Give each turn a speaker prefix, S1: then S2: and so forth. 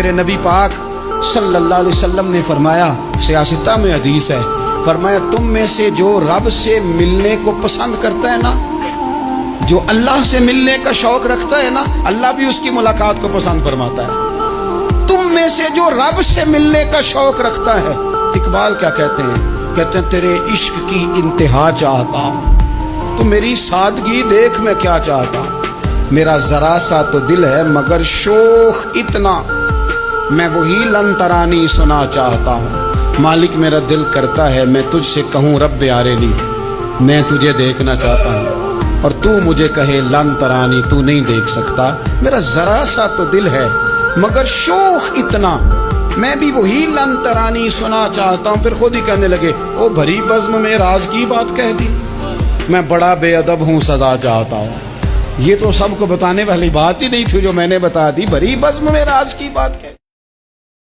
S1: میرے نبی پاک صلی اللہ علیہ وسلم نے فرمایا، سیاستہ میں حدیث ہے، فرمایا تم میں سے جو رب سے ملنے کو پسند کرتا ہے نا، جو اللہ سے ملنے کا شوق رکھتا ہے نا، اللہ بھی اس کی ملاقات کو پسند فرماتا ہے۔ تم میں سے جو رب سے ملنے کا شوق رکھتا ہے، اقبال کیا کہتے ہیں؟ کہتے ہیں تیرے عشق کی انتہا چاہتا ہوں، تو میری سادگی دیکھ میں کیا چاہتا ہوں، میرا ذرا سا تو دل ہے مگر شوق اتنا، میں وہی لن ترانی سنا چاہتا ہوں، مالک میرا دل کرتا ہے میں تجھ سے کہوں رب آریلی، میں تجھے دیکھنا چاہتا ہوں، اور تو مجھے کہے لن ترانی، تو نہیں دیکھ سکتا، میرا ذرا سا تو دل ہے مگر شوق اتنا، میں بھی وہی لن ترانی سنا چاہتا ہوں۔ پھر خود ہی کہنے لگے او بھری بزم میں راز کی بات کہہ دی، میں بڑا بے ادب ہوں سزا چاہتا ہوں۔ یہ تو سب کو بتانے والی بات ہی نہیں تھی جو میں نے بتا دی، بھری بزم میں راز کی بات کہہ دی۔